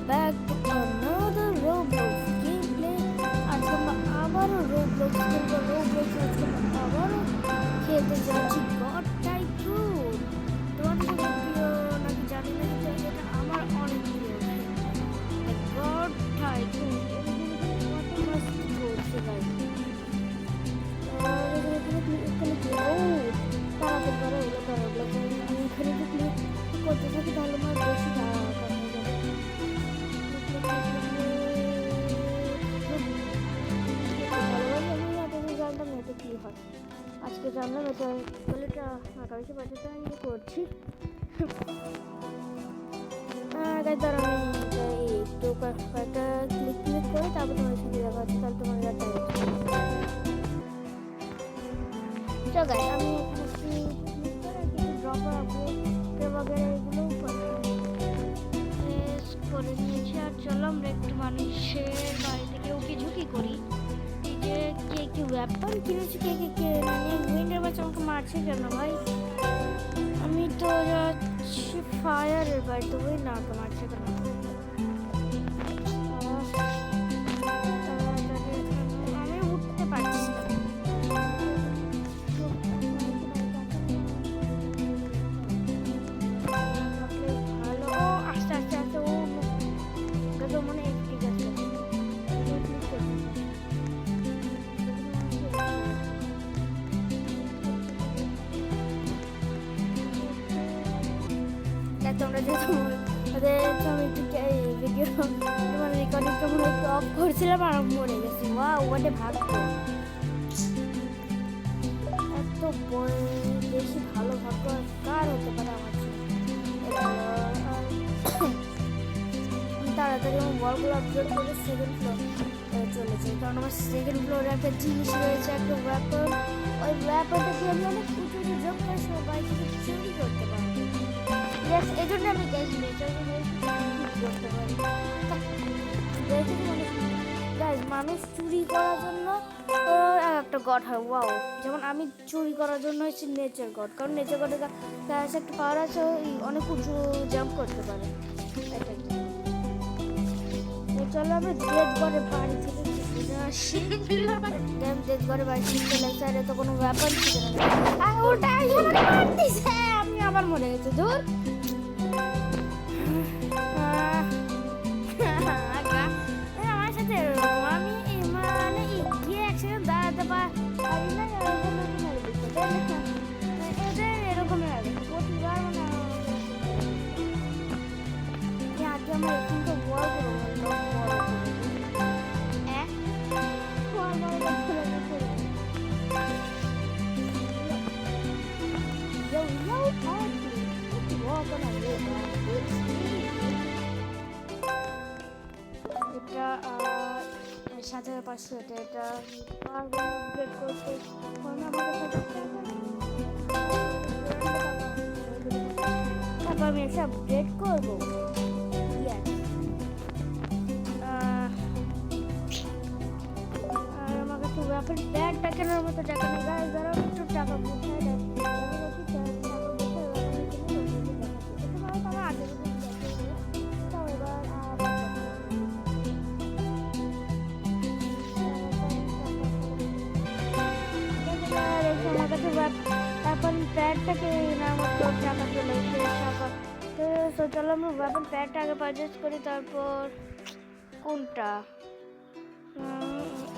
back to another Roblox gameplay. আজকে আমরা আবারও Roblox খেলবো। Roblox আজকে আমরা আবারও খেলতে যাচ্ছি গড টাইকুন। তোমাদের সাথে প্রিয় নাকি জানি না, কিন্তু এটা আমার অনেক প্রিয় গড টাইকুন। কত মাস্ত চলছে ভাই। তাড়াতাড়ি করে এগুলো করা আমি এখানে যে ক্লিক করতে থাকি তাহলে আমার বেশি জানতাম এটা কি হয়, আজকে জানলাম এটা বলে এটা আকাশে পাঠাতে আমি করছি। ধর আমি একটু কয়েকটা ক্লিক করে তারপর তোমার সাথে দেখা হচ্ছে, তাহলে তোমার তো গাইস আমি একটু ড্রপ রাখবো এগুলো করে নিয়েছি। আর চলো আমরা একটু মানুষের বাড়ি থেকে উকি ঝুঁকি করি। এই যে কে কি ওয়েপন কিনেছি, কে মানে উইন্ডের বাচ্চা আমাকে মারছে কেন ভাই? আমি তো যাচ্ছি ফায়ারের বাড়িতে, ওই না তো মারছে কেন? আমি উঠতে পারছি না। তোমরা যেহেতু আমি একটু ভিডিও তোমার রেকর্ডিংটা মনে একটু অফ করছিলাম আর মরে গেছি। ওয়াটে ভাগ্য, এত বেশি ভালো ভাগ্য কার হতে পারে আমার। তাড়াতাড়ি আমার বলগুলো আপলোড করে সেকেন্ড ফ্লোর চলেছে, কারণ আমার সেকেন্ড ফ্লোরে একটা জিনিস রয়েছে, একটা ওয়েপন। ওই ওয়েপনটা দিয়ে আমি অনেক উঁচু যোগ করে সবাই চুরি করতে পারি। এই জন্য আমি গ্যাস করতে পারি। মানুষ চুরি করার জন্য একটা গড হয়, ওয়াও। যেমন আমি চুরি করার জন্য হচ্ছে নেচার গড, কারণ নেচার গডের কাছে একটা পাওয়ার আছে, অনেক উঁচু জাম্প করতে পারে। চলো আমরা ডেড গডের বাড়ি থেকে ডেড গডের বাড়ি থেকে চলে আসছে। তো কোনো ব্যাপার ছিল না, আমি আবার মরে গেছি। দূর আমার সাথে আমি মানে গিয়ে একসাথে দাঁড়াতে পারি না, এদের এরকম প্রতিবার মানে আগে আমার এখানটা বড় এটা 7500, এটা আপডেট করতে তারপর আমি এসে আপডেট করবো। আর আমাকে একটু ব্যাপার ব্যাগটা কেনার মতো টাকা নেই, গায়ে যারা একটু টাকা বুঝায় দেয়। এখন প্যাডটাকে নেওয়ার মতো টাকা চলে এসে টাকা। তো চলো আমরা ওয়েপন প্যাডটা আগে পারচেস করি, তারপর কোনটা?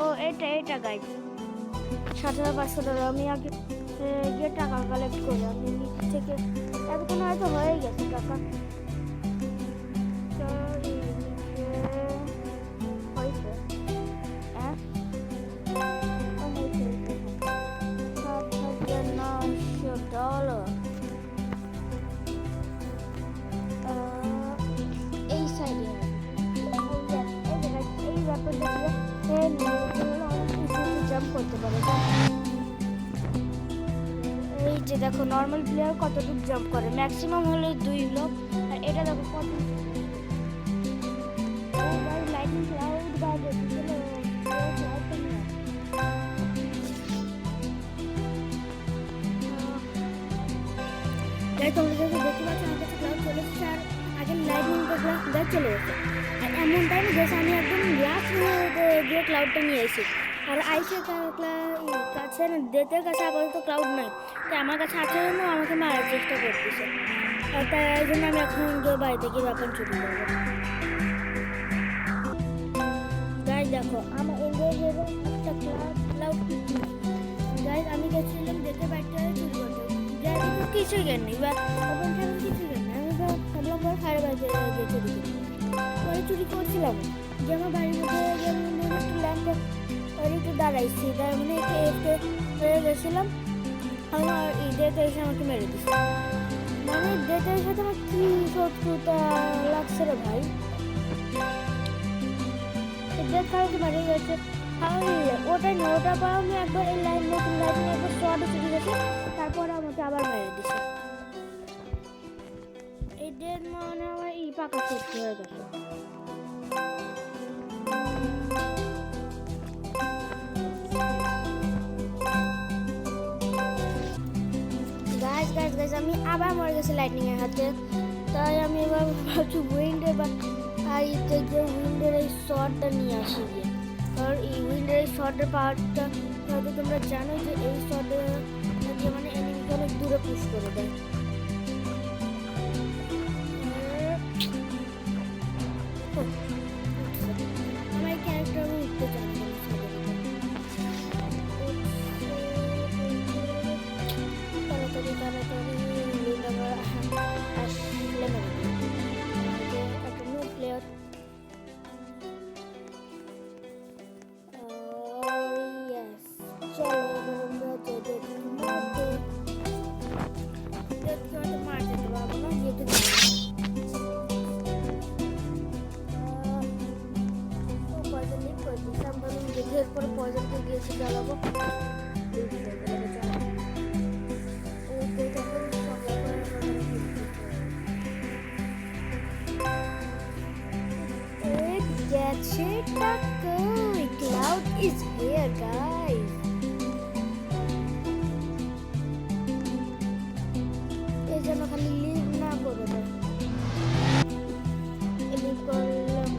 ও এটা গাইড 7500 আমি আগে গিয়ে টাকা কালেক্ট করি। আমি নিচ থেকে এতক্ষণ হয়তো হয়ে গেছে টাকা। এই সাইডে এই ব্যাপারটা জাম্প করতে পারে। এই যে দেখো নর্মাল প্লেয়ার কতটুকু জাম্প করে, ম্যাক্সিমাম হলো 2 ব্লক। আর এটা দেখো কত লাইটিং ক্লাউড গাড়ি তোমরা যদি দেখতে পাচ্ছ আমার কাছে ক্লাউড চলে এসেছে। আর আগে লাইটনিং গাছ চলে গেছে। আর এমন টাইমে গেছে আমি একদম লাস্ট গিয়ে ক্লাউডটা নিয়ে এসেছি। আর আইসে কাছে ডেটের কাছে আপাতত ক্লাউড নাই, তাই আমার কাছে আছে জন্য আমাকে মারার চেষ্টা করতেছে। আর তাই এই জন্য আমি এখন গিয়ে বাড়িতে গিয়ে ব্যাপার চুরি করবো। গাইজ দেখো আমার একটা ক্লাউড গাইজ আমি গেছিলাম ডেটে বাড়িতে চুরি করতে, কিছুই জ্ঞান নেই বা কিছুই জ্ঞান নেই। আমি ভাবলাম পরে খায়ের বাড়িতে গিয়ে চুরি করি, পরে চুরি করছিলাম যে আমার বাড়ির মধ্যে একটু ল্যাম্প একটু দাঁড়াইছি, তার মানে হয়ে গেছিলাম। আমার ডেটে এসে আমাকে মেরে দিচ্ছে, মানে ডেটের সাথে আমার কি শত্রুতা লাগছে রে ভাই। ডেট কালকে বাড়ি গেছে ওটাই না, ওটা পর আমি একবার এই নতুন লাইটিং একবার শর্টে চলে গেছে, তারপরে আমাকে আবার মেরে দিছে। এই ডেট মানে আমার পাকা সত্যি হয়ে গেছে। গাছ আমি আবার মরে গেছি লাইটনিং এর হাতে, তাই আমি এবার ভাবছি উইন্ডের বা উইন্ডের এই শর্টটা নিয়ে আসি গিয়ে। কারণ এই উইন্ডের এই শর্টের পাওয়ারটা হয়তো তোমরা জানো যে এই শর্টে মানে এনিমিকে অনেক দূরে পুশ করে দেয়। আমার এই ক্যারেক্টার আমি উঠতে চাই না, তাড়াতাড়ি আসলে একটা নিউ প্লেয়ার। এরপরে পয়জনকে গিয়েছি জ্বালাবো। গেছে টাকা, ক্লাউড ইজ হিয়ার গাইস। এই জন্য খালি লিভ না করে দেয়, লিভ করলাম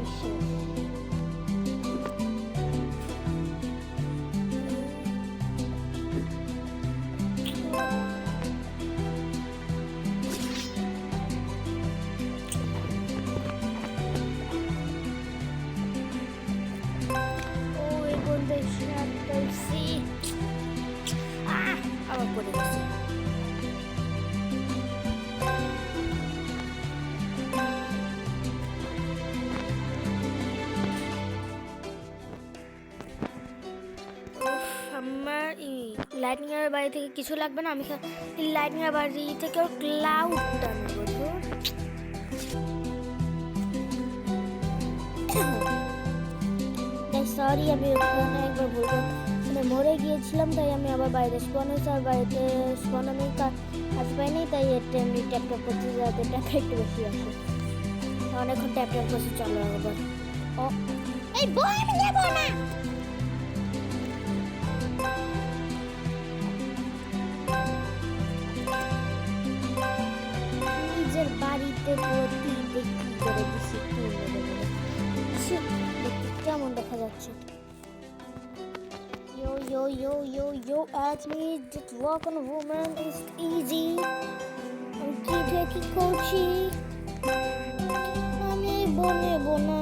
আবার পড়ে গেছে। আমার লাইটনিং এর বাড়ি থেকে কিছু লাগবে না, আমি লাইটনিং এর বাড়ি থেকে ক্লাউডটা নেবো। সরি আমি ওখানে একবার বলবো মানে মরে গিয়েছিলাম, তাই আমি আবার বাইরে স্পন হয়েছি। আর বাড়িতে স্পন আমি কাজ পাইনি, তাই আমি ট্যাপ ট্যাপ করছি যাতে টাকা একটু বেশি আসে। অনেকক্ষণ ট্যাপ ট্যাপ করছি, চলো একবার। ও এই বই আমি নেবো না, নিজের বাড়িতে প্রতি বিক্রি করে দিছি কেমন দেখা যাচ্ছে। Yo, at me, just walk on a woman is easy. I'm কি করছি আমি বলবো না।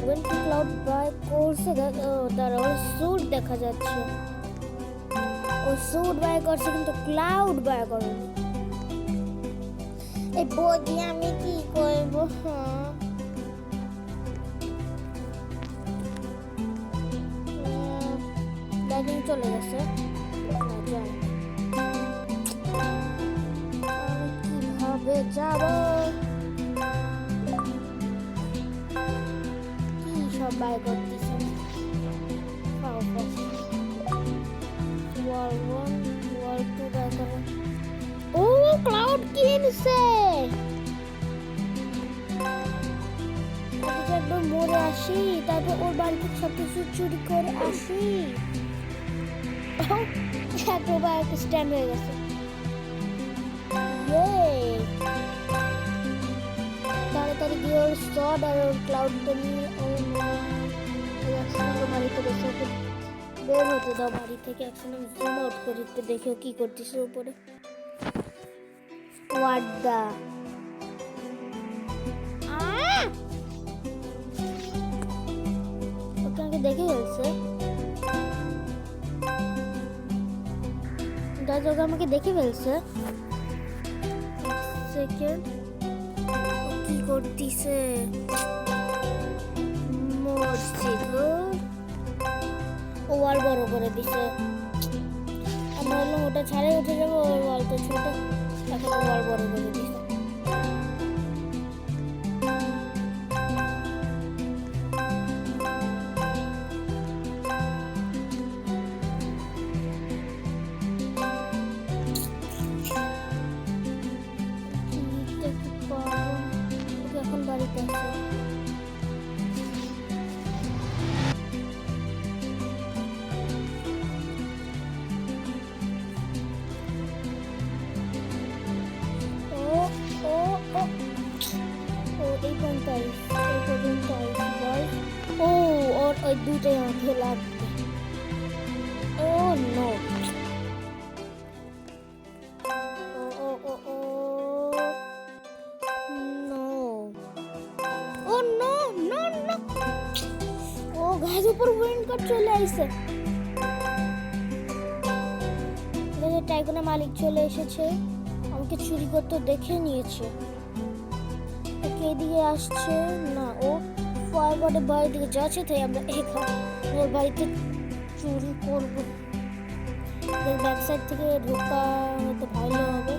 When the cloud by করছে তার স্যুট দেখা যাচ্ছে, ও স্যুট বাই করছে কিন্তু ক্লাউড বাই করে। এই বডি আমি কি করব? লাইটিং চলে গেছে, কিভাবে যাব? কি সব বাই করতেছে? ওয়াল 1 ওয়াল 2 বাই করে। ও ক্লাউড কিনছে, একবার মরে আসি, তারপর ওর বাড়ি থেকে সব কিছু চুরি করে আসি। একবার একটা স্ট্যান্ড হয়ে গেছে। ক্লাউড আর ক্লাউডটা নিয়ে একসঙ্গে বাড়িতে বসে ওকে বের হতে দাও বাড়ি থেকে। একসঙ্গে জুম আউট করিতে দেখেও কি করতেছে উপরে। হোয়াট দা ওকে আমাকে দেখে ফেলছে। গাইজ ওকে আমাকে দেখে ফেলছে। সেকেন্ড কি করতেছে মসজিদ ও ওয়াল বড় করে দিছে। আমরা বললাম ওটা ছাড়াই উঠে যাবো, ওর ওয়াল তো ছোট, এখন ওয়াল বড় করে দিছে। এখন বাড়িতে আছে। এই পর্যন্ত ও ওর ওই দুটোই আমাকে লাগবে। ও নো উপর উইন্ড কাট চলে আইছে। টাইকনের মালিক চলে এসেছে, আমাকে চুরি করতে দেখে নিয়েছে। ওকে এদিকে আসছে না, ও ফায়ারগডের বাড়ির দিকে যাচ্ছে, তাই আমরা এখানে ওর বাড়িতে চুরি করবো। ব্যাক সাইড থেকে ঢোকা হয়তো ভালো হবে।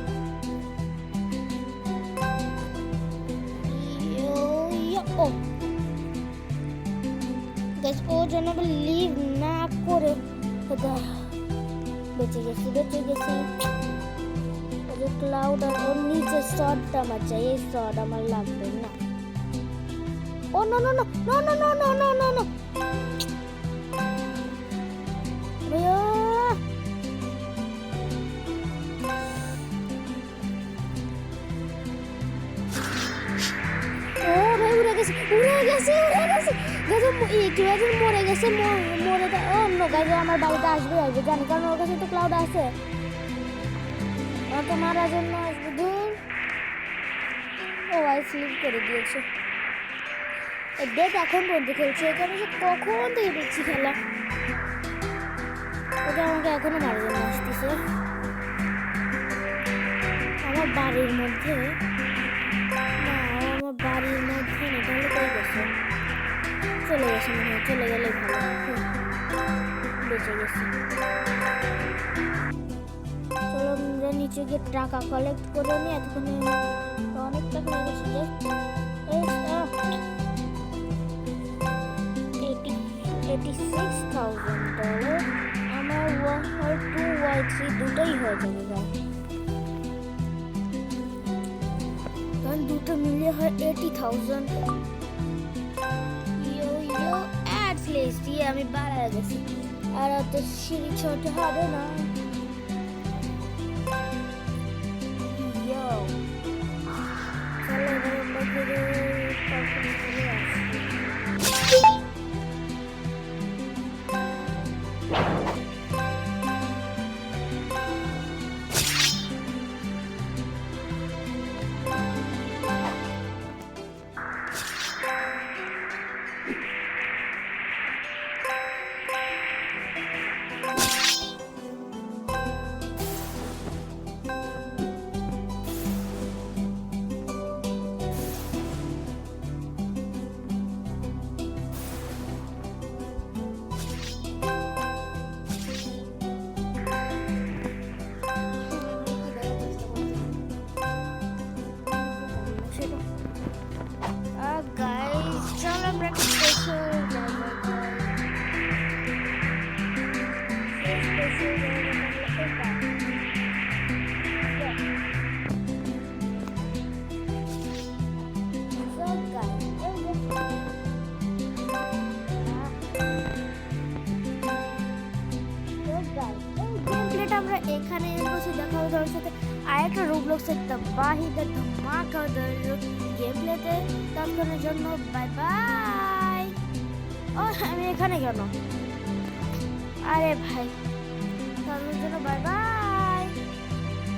ও যেন লিভ না করে বেঁচে গেছে। ক্লাউড আর ওর নিচে শটটা আমার চাই, এই শট আমার লাগবে না। Oh no no no no no no no no no no ভাইয়া ও ভাই উড়ে গেছে গাজা মরে গেছে ও নো গাজা আমার বাড়িতে আসবে জানি, কারণ ওর কাছে তো ক্লাউড আছে, ওকে মারার জন্য আসবে। দূর ও ভাই স্লিপ করে দিয়েছে। দেখ এখন পর্যন্ত খেলছে, এখানে সে কখন থেকে দেখছি খেলা। ওকে আমাকে এখনো মারার জন্য আসতেছে আমার বাড়ির মধ্যে। আমার বাড়ির মধ্যে না, তাহলে কই গেছে? চলে গেছে মনে হয়, চলে গেলে ভালো, বেঁচে গেছে। চলো আমরা নিচে গিয়ে টাকা কালেক্ট করে নিই, এতক্ষণে অনেক টাকা লেগেছে। $86,000 আমার Y2Y3 দুটোই হয়ে যাবে ভাই, কারণ দুটো মিলিয়ে হয় 80,000। আমি বাড়া গেছি, আর অত সিঁড়ি ছোট হবে না। চলো এবার আমরা ঘুরে আসি। এখানে বসে দেখা হবে তোমার সাথে আরেকটা রুম রোবলক্সের বাহিদের ধামাকাদার গেম প্লেতে। ততক্ষণের জন্য বাই বাই। ও আমি এখানে কেন? আরে ভাই, ততক্ষণের জন্য বাই বাই।